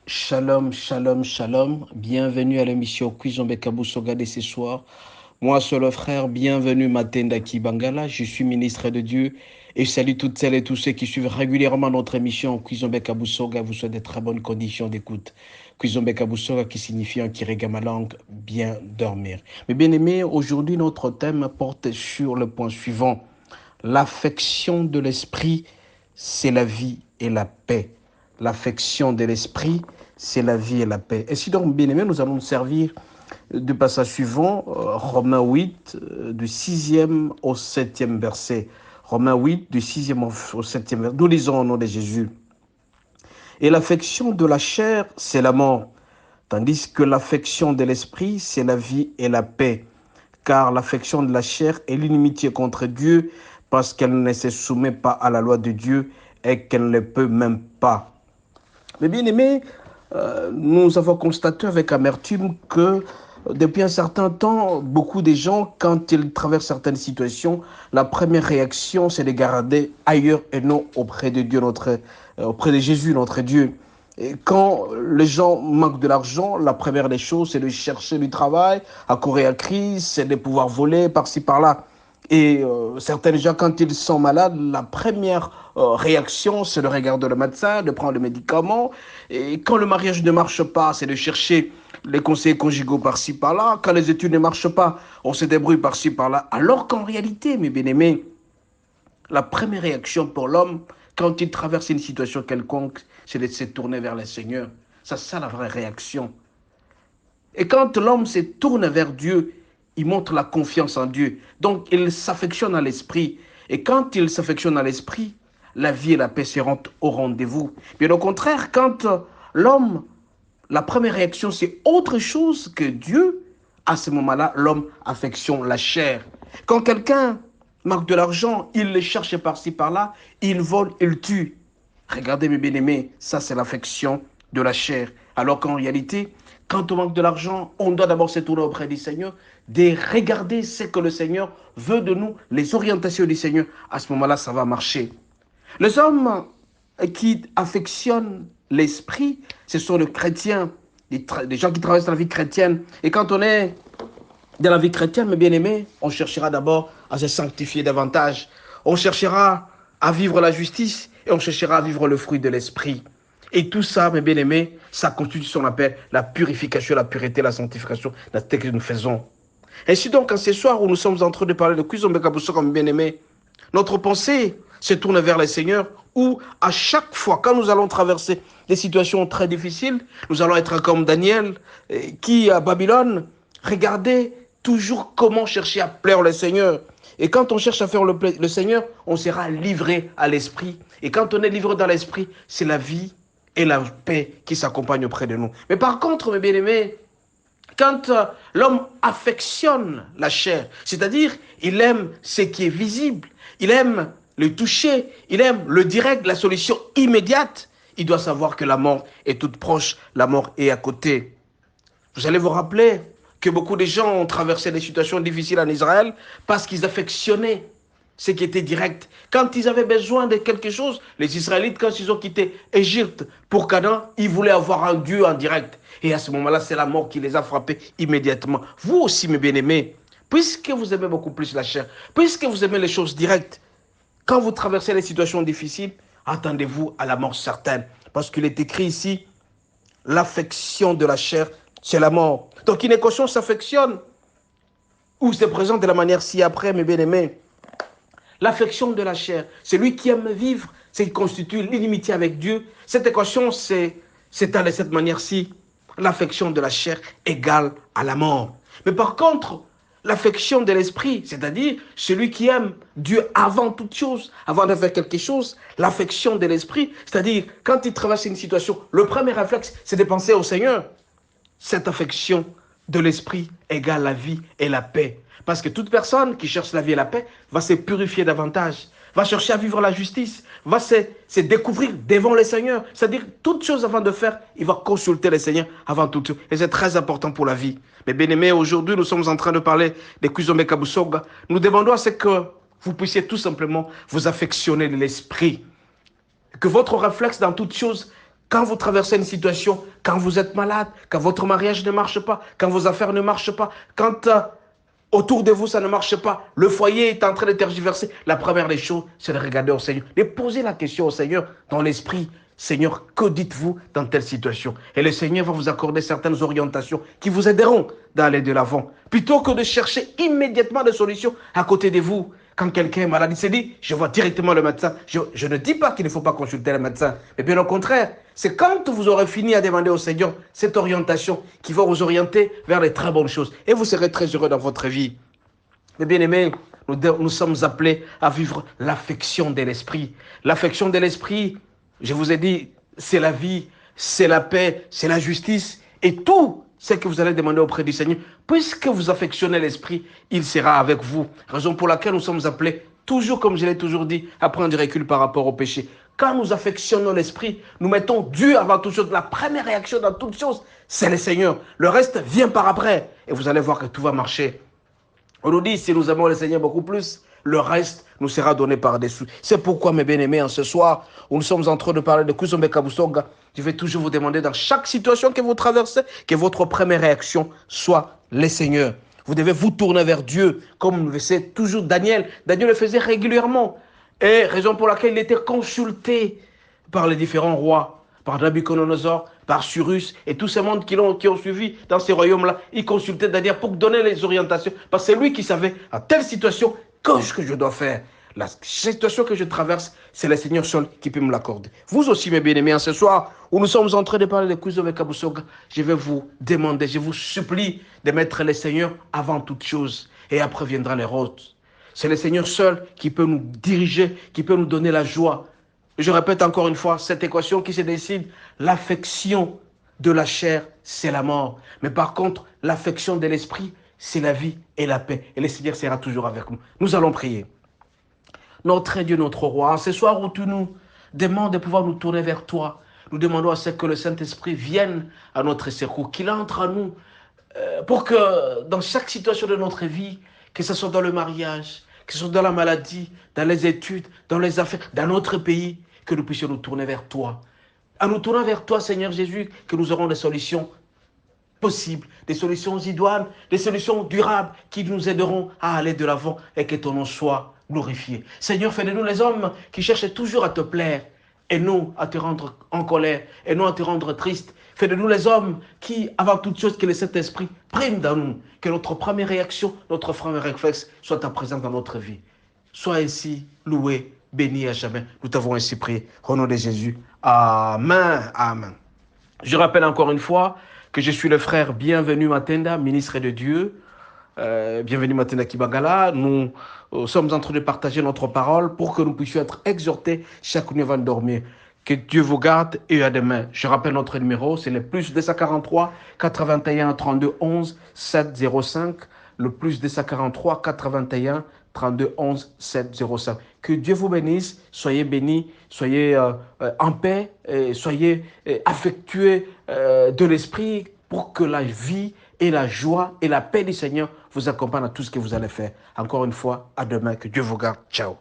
Shalom, shalom, shalom. Bienvenue à l'émission Kouizombe Kabousoga de ce soir. Moi, c'est le frère, bienvenue Matenda Kibangala. Je suis ministre de Dieu et je salue toutes celles et tous ceux qui suivent régulièrement notre émission Kouizombe Kabousoga. Vous souhaite de très bonnes conditions d'écoute. Kouizombe Kabousoga qui signifie en Kirigamalang, bien dormir. Mais bien aimés, aujourd'hui, notre thème porte sur le point suivant. L'affection de l'esprit, c'est la vie et la paix. L'affection de l'esprit, c'est la vie et la paix. Et si donc, bien aimé, nous allons nous servir du passage suivant, Romains 8, du 6e au 7e verset. Romains 8, du 6e au 7e verset. Nous lisons au nom de Jésus. Et l'affection de la chair, c'est la mort, tandis que l'affection de l'esprit, c'est la vie et la paix. Car l'affection de la chair est l'inimitié contre Dieu, parce qu'elle ne se soumet pas à la loi de Dieu et qu'elle ne peut même pas. Mais bien aimé, nous avons constaté avec amertume que depuis un certain temps, beaucoup de gens, quand ils traversent certaines situations, la première réaction, c'est de garder ailleurs et non auprès de Dieu, auprès de Jésus, notre Dieu. Et quand les gens manquent de l'argent, la première des choses, c'est de chercher du travail, à courir à crise, c'est de pouvoir voler par-ci, par-là. Et certains gens, quand ils sont malades, la première réaction, c'est de regarder le médecin, de prendre le médicament. Et quand le mariage ne marche pas, c'est de chercher les conseils conjugaux par-ci, par-là. Quand les études ne marchent pas, on se débrouille par-ci, par-là. Alors qu'en réalité, mes bien-aimés, la première réaction pour l'homme, quand il traverse une situation quelconque, c'est de se tourner vers le Seigneur. C'est ça la vraie réaction. Et quand l'homme se tourne vers Dieu, il montre la confiance en Dieu. Donc, il s'affectionne à l'esprit. Et quand il s'affectionne à l'esprit, la vie et la paix seront au rendez-vous. Bien au contraire, quand l'homme, la première réaction, c'est autre chose que Dieu, à ce moment-là, l'homme affectionne la chair. Quand quelqu'un manque de l'argent, il le cherche par-ci, par-là, il vole, il tue. Regardez mes bien-aimés, ça c'est l'affection de la chair. Alors qu'en réalité, quand on manque de l'argent, on doit d'abord se tourner auprès du Seigneur, de regarder ce que le Seigneur veut de nous, les orientations du Seigneur. À ce moment-là, ça va marcher. Les hommes qui affectionnent l'esprit, ce sont les chrétiens, des gens qui traversent la vie chrétienne. Et quand on est dans la vie chrétienne, mes bien-aimés, on cherchera d'abord à se sanctifier davantage. On cherchera à vivre la justice et on cherchera à vivre le fruit de l'esprit. Et tout ça, mes bien-aimés, ça constitue ce qu'on appelle la purification, la pureté, la sanctification, la ce que nous faisons. Ainsi donc, en ce soir où nous sommes en train de parler de Kouizombe Kabousoga comme bien-aimés, notre pensée se tourne vers le Seigneur, où à chaque fois, quand nous allons traverser des situations très difficiles, nous allons être comme Daniel, qui à Babylone regardait toujours comment chercher à plaire le Seigneur. Et quand on cherche à faire le Seigneur, on sera livré à l'esprit. Et quand on est livré dans l'esprit, c'est la vie et la paix qui s'accompagnent auprès de nous. Mais par contre, mes bien-aimés, quand l'homme affectionne la chair, c'est-à-dire il aime ce qui est visible, il aime le toucher, il aime le direct, la solution immédiate, il doit savoir que la mort est toute proche, la mort est à côté. Vous allez vous rappeler que beaucoup de gens ont traversé des situations difficiles en Israël parce qu'ils affectionnaient ce qui était direct. Quand ils avaient besoin de quelque chose, les Israélites, quand ils ont quitté Égypte pour Canaan, ils voulaient avoir un Dieu en direct. Et à ce moment-là, c'est la mort qui les a frappés immédiatement. Vous aussi, mes bien-aimés, puisque vous aimez beaucoup plus la chair, puisque vous aimez les choses directes, quand vous traversez les situations difficiles, attendez-vous à la mort certaine. Parce qu'il est écrit ici, l'affection de la chair, c'est la mort. Donc une équation s'affectionne ou se présente de la manière ci-après, mes bien-aimés. L'affection de la chair, c'est lui qui aime vivre, c'est qui constitue l'inimitié avec Dieu. Cette équation, c'est de cette manière-ci. L'affection de la chair égale à la mort. Mais par contre, l'affection de l'esprit, c'est-à-dire celui qui aime Dieu avant toute chose, avant de faire quelque chose, l'affection de l'esprit, c'est-à-dire quand il traverse une situation, le premier réflexe, c'est de penser au Seigneur. Cette affection de l'esprit égale la vie et la paix. Parce que toute personne qui cherche la vie et la paix va se purifier davantage, va chercher à vivre la justice, va se découvrir devant le Seigneur. C'est-à-dire, toute chose avant de faire, il va consulter le Seigneur avant toute chose. Et c'est très important pour la vie. Mais bien aimés, aujourd'hui, nous sommes en train de parler de Kouizombe Kabousoga. Nous demandons à ce que vous puissiez tout simplement vous affectionner de l'esprit. Que votre réflexe dans toute chose Quand vous traversez une situation, quand vous êtes malade, quand votre mariage ne marche pas, quand vos affaires ne marchent pas, quand autour de vous ça ne marche pas, le foyer est en train de tergiverser, la première des choses, c'est de regarder au Seigneur, de poser la question au Seigneur dans l'esprit. Seigneur, que dites-vous dans telle situation? Et le Seigneur va vous accorder certaines orientations qui vous aideront d'aller de l'avant. Plutôt que de chercher immédiatement des solutions à côté de vous. Quand quelqu'un est malade, il se dit, je vois directement le médecin. Je ne dis pas qu'il ne faut pas consulter le médecin, mais bien au contraire, c'est quand vous aurez fini à demander au Seigneur cette orientation qui va vous orienter vers les très bonnes choses. Et vous serez très heureux dans votre vie. Mais bien aimés, nous sommes appelés à vivre l'affection de l'esprit. L'affection de l'esprit, je vous ai dit, c'est la vie, c'est la paix, c'est la justice et tout ce que vous allez demander auprès du Seigneur. Puisque vous affectionnez l'esprit, il sera avec vous. Raison pour laquelle nous sommes appelés, toujours comme je l'ai toujours dit, à prendre du recul par rapport au péché. Quand nous affectionnons l'esprit, nous mettons Dieu avant toute chose. La première réaction dans toute chose, c'est le Seigneur. Le reste vient par après. Et vous allez voir que tout va marcher. On nous dit, si nous aimons le Seigneur beaucoup plus, le reste nous sera donné par-dessus. C'est pourquoi, mes bien-aimés, en ce soir, où nous sommes en train de parler de Kuizombe Kabusoga, je vais toujours vous demander, dans chaque situation que vous traversez, que votre première réaction soit le Seigneur. Vous devez vous tourner vers Dieu, comme le faisait toujours Daniel. Daniel le faisait régulièrement. Et raison pour laquelle il était consulté par les différents rois, par Nabucodonosor, par Cyrus et tous ces mondes qui ont suivi dans ces royaumes-là. Il consultait Daniel pour donner les orientations. Parce que c'est lui qui savait, à telle situation, qu'est-ce que je dois faire. La situation que je traverse, c'est le Seigneur seul qui peut me l'accorder. Vous aussi, mes bien-aimés, ce soir, où nous sommes en train de parler de Kuizombe Kabusoga, je vais vous demander, je vous supplie de mettre le Seigneur avant toute chose. Et après viendra les autres. C'est le Seigneur seul qui peut nous diriger, qui peut nous donner la joie. Je répète encore une fois, cette équation qui se décide, l'affection de la chair, c'est la mort. Mais par contre, l'affection de l'esprit, c'est la vie et la paix. Et le Seigneur sera toujours avec nous. Nous allons prier. Notre Dieu, notre roi, en ce soir où tu nous demandes de pouvoir nous tourner vers toi, nous demandons à ce que le Saint-Esprit vienne à notre secours, qu'il entre en nous, pour que dans chaque situation de notre vie, que ce soit dans le mariage, que ce soit dans la maladie, dans les études, dans les affaires, dans notre pays, que nous puissions nous tourner vers toi. En nous tournant vers toi, Seigneur Jésus, que nous aurons des solutions possibles, des solutions idoines, des solutions durables qui nous aideront à aller de l'avant et que ton nom soit glorifié. Seigneur, fais de nous les hommes qui cherchent toujours à te plaire et non à te rendre en colère et non à te rendre triste. Fais de nous les hommes qui, avant toute chose, que le Saint-Esprit prime dans nous, que notre première réaction, notre premier réflexe soit ta présence dans notre vie. Sois ainsi loué, béni à jamais. Nous t'avons ainsi prié. Au nom de Jésus. Amen. Amen. Je rappelle encore une fois que je suis le frère Bienvenu Matenda, ministre de Dieu. Bienvenue Matenda Kibangala. Nous sommes en train de partager notre parole pour que nous puissions être exhortés chaque nuit avant de dormir. Que Dieu vous garde et à demain. Je rappelle notre numéro, c'est le plus 243 81 32 11 705. Le plus 243 81 32 11 705. Que Dieu vous bénisse, soyez bénis, soyez en paix, soyez affectueux de l'esprit pour que la vie et la joie et la paix du Seigneur vous accompagnent à tout ce que vous allez faire. Encore une fois, à demain, que Dieu vous garde. Ciao.